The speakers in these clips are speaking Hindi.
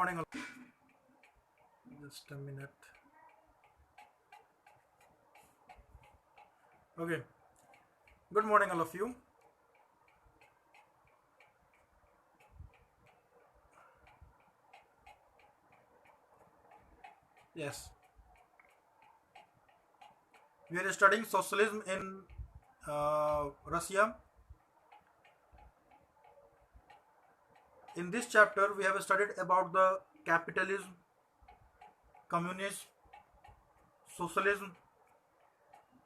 morning. Just a minute. Okay. Good morning, all of you. Yes. We are studying socialism in Russia. In this chapter, we have studied about the capitalism, communism, socialism.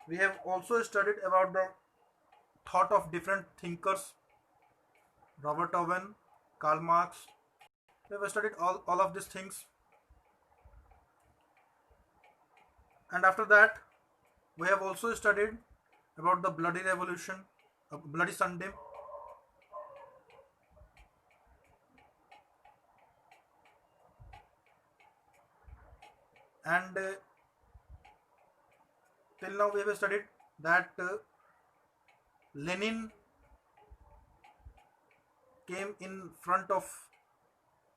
We have also studied about the thought of different thinkers, Robert Owen, Karl Marx. We have studied all of these things. And after that, we have also studied about the bloody revolution, bloody Sunday. And till now we have studied that Lenin came in front of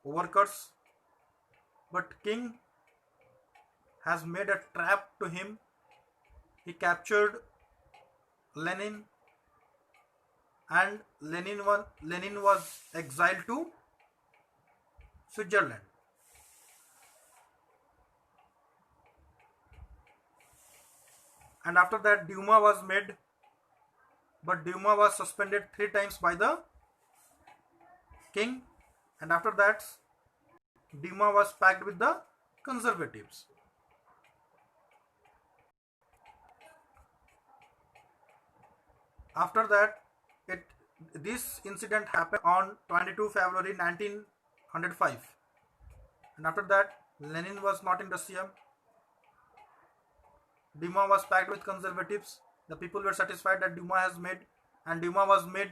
workers, but King has made a trap to him. He captured Lenin, and Lenin was exiled to Switzerland. And after that, Duma was made, but Duma was suspended 3 times by the king. And after that, Duma was packed with the conservatives. After that, this incident happened on 22 February 1905. And after that, Lenin was not in Russia. Duma was packed with conservatives. The people were satisfied that Duma has made, and Duma was made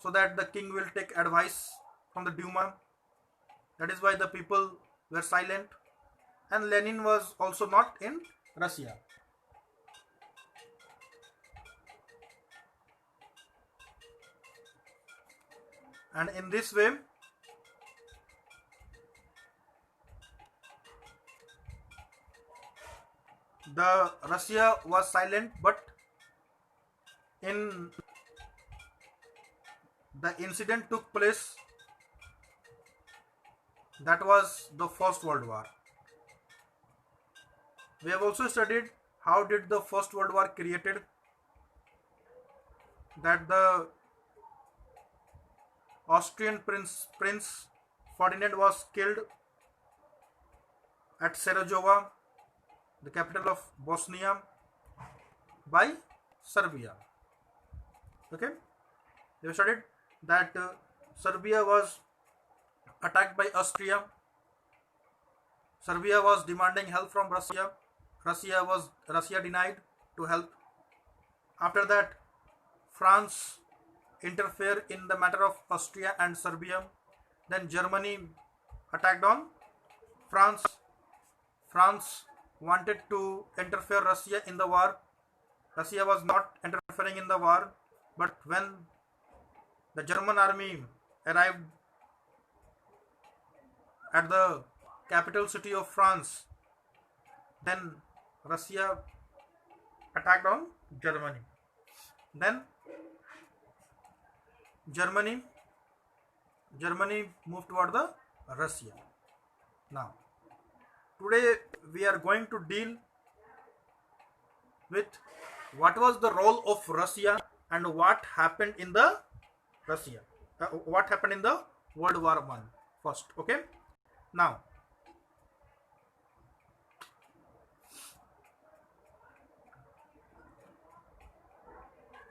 so that the king will take advice from the Duma. That is why the people were silent. And Lenin was also not in Russia. And in this way, the Russia was silent, but in the incident took place, that was the First World War. We have also studied how did the First World War created, that the Austrian Prince Ferdinand was killed at Sarajevo, the capital of Bosnia, by Serbia. Okay, we studied that Serbia was attacked by Austria. Serbia was demanding help from Russia. Russia denied to help. After that, France interfered in the matter of Austria and Serbia. Then Germany attacked on France. France wanted to interfere Russia in the war. Russia was not interfering in the war, but when the German army arrived at the capital city of France, then Russia attacked on Germany. Then Germany moved toward the Russia. Now, today we are going to deal with what was the role of Russia and what happened in the Russia. What happened in the World War I first. Okay. Now,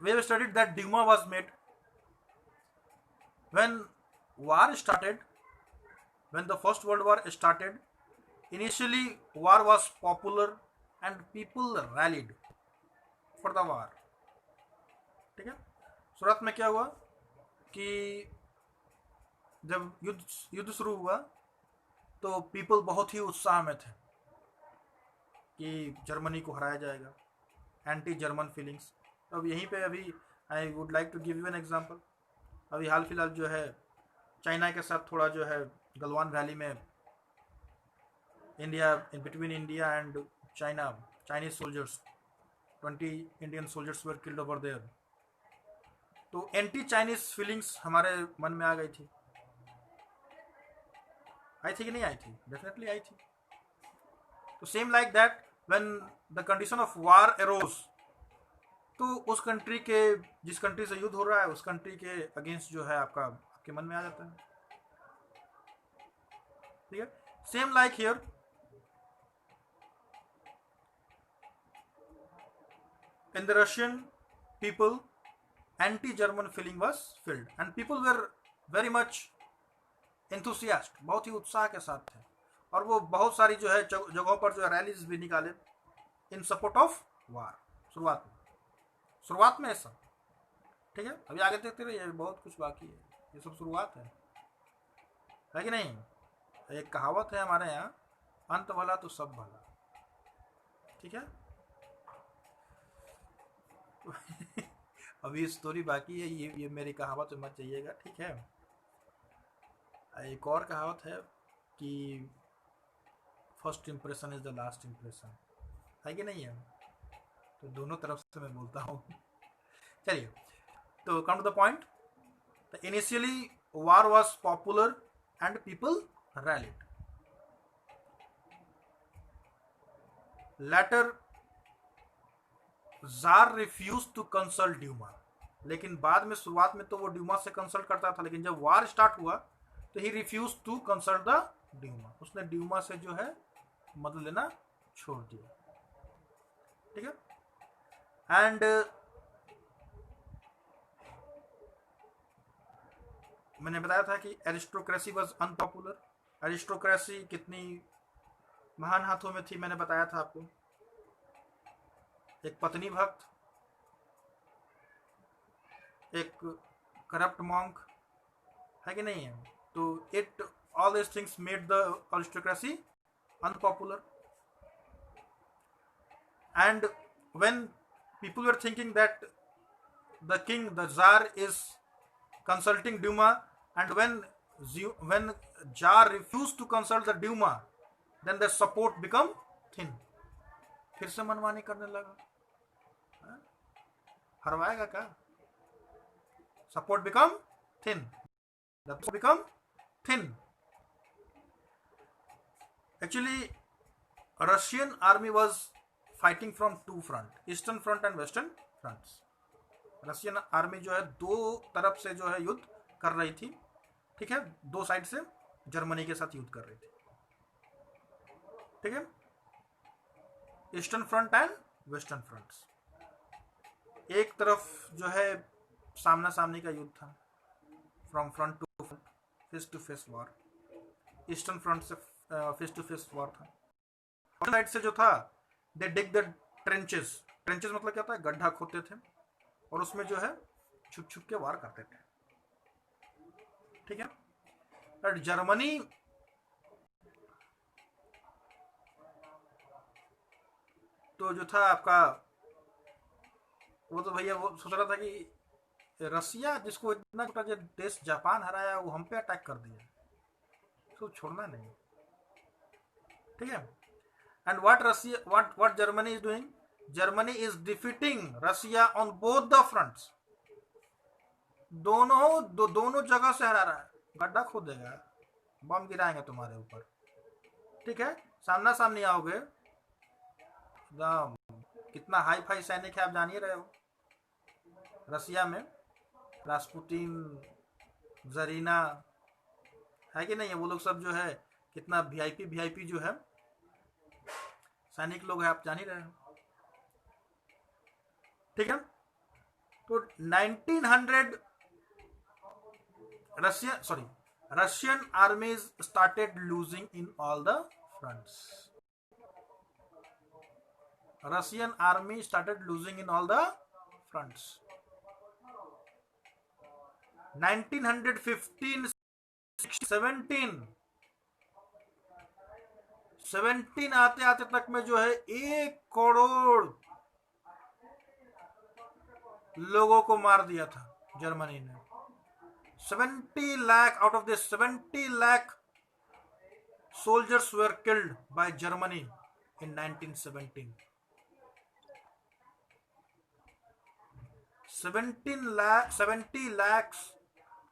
we have studied that Duma was made when war started. When the First World War started, initially war was popular and people rallied for the war. ठीक है, शुरुआत में क्या हुआ कि जब युद्ध शुरू हुआ तो पीपल बहुत ही उत्साह में थे कि जर्मनी को हराया जाएगा, एंटी जर्मन फीलिंग्स. अब यहीं पे अभी I would like to give you an example. अभी हाल फिलहाल जो है चाइना के साथ थोड़ा जो है गलवान वैली में India, in between India and China, Chinese soldiers, 20 Indian soldiers were killed over there. तो एंटी चाइनीज फीलिंग्स हमारे मन में आ गई थी, आई थी कि नहीं आई थी? डेफिनेटली आई थी. तो same like that when the condition of war arrows, तो उस कंट्री के, जिस कंट्री से युद्ध हो रहा है उस कंट्री के अगेंस्ट जो है आपका आपके मन में आ जाता है. ठीक है. Same like here, in the Russian people, anti-German feeling was filled and people were very much enthusiastic, बहुत ही उत्साह के साथ थे, और वो बहुत सारी जो है जगहों पर जो है रैलीज भी निकाले इन सपोर्ट ऑफ वार. शुरुआत में ऐसा. ठीक है. अभी आगे देखते रहिए, बहुत कुछ बाकी है, ये सब शुरुआत है कि नहीं? एक कहावत है हमारे यहाँ, अंत भला तो सब भला. ठीक है. अभी स्टोरी बाकी है, ये मेरी कहावत मत चाहिएगा. ठीक है. एक और कहावत है कि first impression is the last impression, है कि नहीं है? तो दोनों तरफ से मैं बोलता हूँ. चलिए, तो come to the point. Initially war was popular and people rallied. Later tsar refuse to consult Duma, लेकिन बाद में शुरुआत में तो वो ड्यूमा से कंसल्ट करता था, लेकिन जब वार स्टार्ट हुआ तो ही refuse to consult the Duma, उसने ड्यूमा से जो है मदद लेना छोड़ दिया. ठीक है. एंड मैंने बताया था कि एरिस्टोक्रेसी वाज अनपॉपुलर. एरिस्टोक्रेसी कितनी महान हाथों में थी, मैंने बताया था आपको. एक पत्नी भक्त, एक करप्ट मॉन्क, है कि नहीं है? तो it all this things made the aristocracy unpopular. And when people were thinking that the king, the jar is consulting Duma, and when Jar refused to consult the Duma, then the support become thin. फिर से मनमानी करने लगा. हरवाएगा क्या? Support become thin. The support become thin. Actually, Russian army was fighting from two front, Eastern Front and Western fronts. Russian army जो है दो तरफ से जो है युद्ध कर रही थी. ठीक है. दो साइड से जर्मनी के साथ युद्ध कर रही थी. ठीक है. Eastern front and western fronts. एक तरफ जो है सामना सामनी का युद्ध था, from front to front, face to face war. Eastern front से फेस टू फेस वॉर था. साइड से जो था, they dig the trenches. Trenches मतलब क्या होता है? गड्ढा खोदते थे और उसमें जो है छुप छुप के वार करते थे. ठीक है. और जर्मनी तो जो था आपका, वो तो भैया वो सोच रहा था कि रसिया, जिसको इतना छोटा जो देश जापान हराया, वो हम पे अटैक कर दिया, तो छोड़ना नहीं. ठीक है. And what Germany is doing? Germany is defeating Russia on both the fronts. दोनों जगह से हरा रहा है. गड्ढा खोदेगा, बम गिराएंगे तुम्हारे ऊपर. ठीक है. सामना सामनी आओगे. कितना हाई फाई सैनिक है आप जान ही रहे हो रसिया में. रास्पुटिन, जरीना, है कि नहीं है? वो लोग सब जो है कितना वीआईपी जो है सैनिक लोग है, आप जान ही रहे हो. ठीक है. तो 1900 Russian armies started losing in all the fronts. Russian army started losing in all the fronts. 1915, 17 आते आते तक में जो है 1 करोड़ लोगों को मार दिया था जर्मनी ने. 70 lakh out of this 70 lakh soldiers were killed by Germany in 1917? 70 lakhs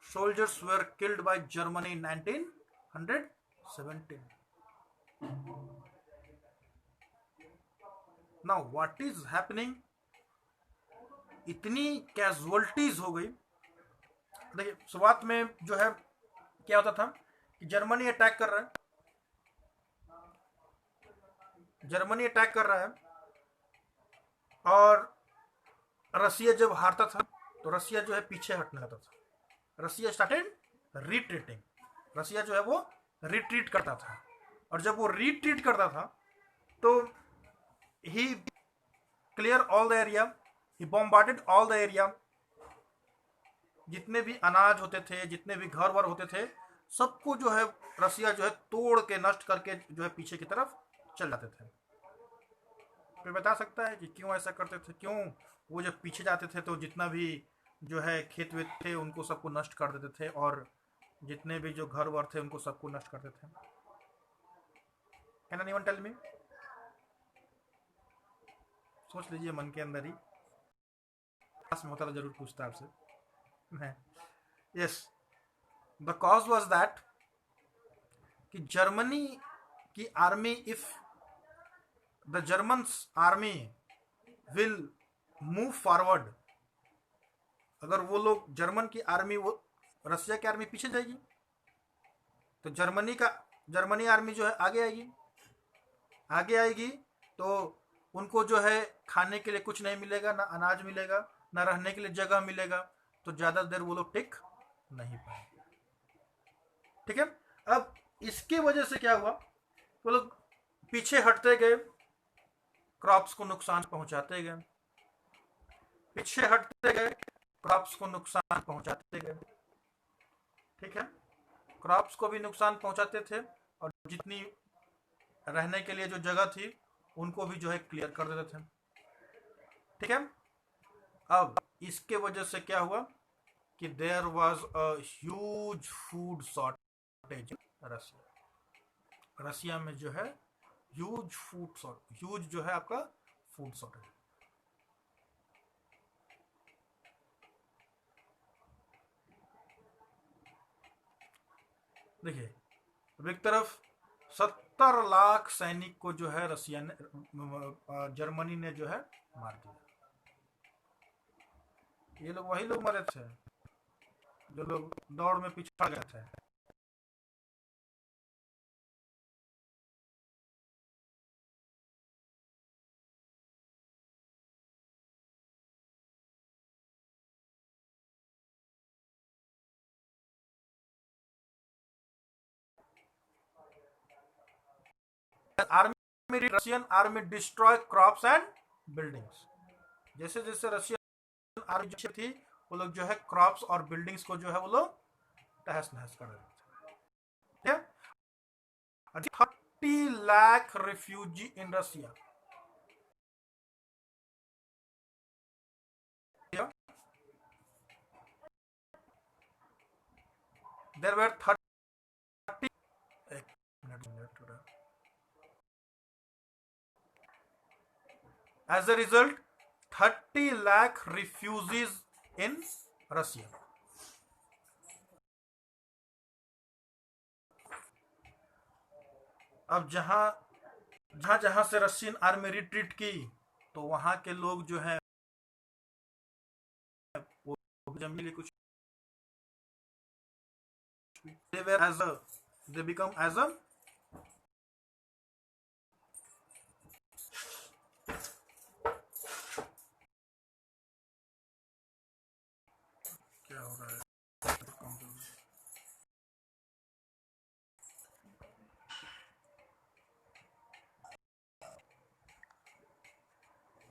soldiers were killed by Germany in 1917. Now what is happening? इतनी कैजुअलिटीज हो गई। देखिए शुरुआत में जो है क्या होता था कि जर्मनी अटैक कर रहा है, जर्मनी अटैक कर रहा है, और रसिया जब हारता था तो रसिया जो है पीछे हटने लगता था। रसिया स्टार्टेड रिट्रीटिंग, रसिया जो है वो रिट्रीट करता था, और जब वो रिट्रीट करता था तो he clear all the area, he bombarded all the area. जितने भी अनाज होते थे, जितने भी घर वर होते थे, सबको जो है रसिया जो है तोड़ के नष्ट करके जो है पीछे की तरफ चल जाते थे। कोई बता सकता है कि क्यों ऐसा करते थे? क्यों वो जब पीछे जाते थे तो जितना भी जो है खेत वेत थे उनको सबको नष्ट कर देते थे, और जितने भी जो घर वर थे उनको सबको नष्ट करते थे? Can anyone tell me? सोच लीजिए मन के अंदर ही, क्लास में होता तो जरूर पूछता आपसे। Yes, the cause was that कि जर्मनी की army, if the German army will move forward, अगर वो लोग जर्मन की आर्मी, वो रसिया की आर्मी पीछे जाएगी तो जर्मनी आर्मी जो है आगे आएगी, आगे आएगी तो उनको जो है खाने के लिए कुछ नहीं मिलेगा, ना अनाज मिलेगा, ना रहने के लिए जगह मिलेगा, तो ज्यादा देर वो लोग टिक नहीं पाएंगे। ठीक है, अब इसके वजह से क्या हुआ, वो लोग पीछे हटते गए, क्रॉप्स को नुकसान पहुंचाते गए, पीछे हटते गए, क्रॉप्स को नुकसान पहुंचाते गए। ठीक है, क्रॉप्स को भी नुकसान पहुंचाते थे, और जितनी रहने के लिए जो जगह थी उनको भी जो है क्लियर कर देते थे। ठीक है, अब इसके वजह से क्या हुआ कि there was a huge food shortage in Russia. Russia में जो है ह्यूज जो है आपका फूड शॉर्टेज। देखिए, अब एक तरफ 70 लाख सैनिक को जो है रसिया ने, जर्मनी ने जो है मार दिया। ये लोग वही लोग मरे थे जो लोग दौड़ में पिछड़ गए थे। Army, Russian army destroy crops and buildings. जैसे जैसे रशियन आर्मी जो थी वो लोग जो है क्रॉप्स और बिल्डिंग्स को जो है वो लोग तहस नहस कर देते थे। 30 lakh refugee in Russia. There were 30, as a result 30 lakh refugees in Russia. अब जहां जहां से रशियन आर्मी रिट्रीट की तो वहां के लोग जो है वो जमीन कुछ they become as a क्या हो रहा है?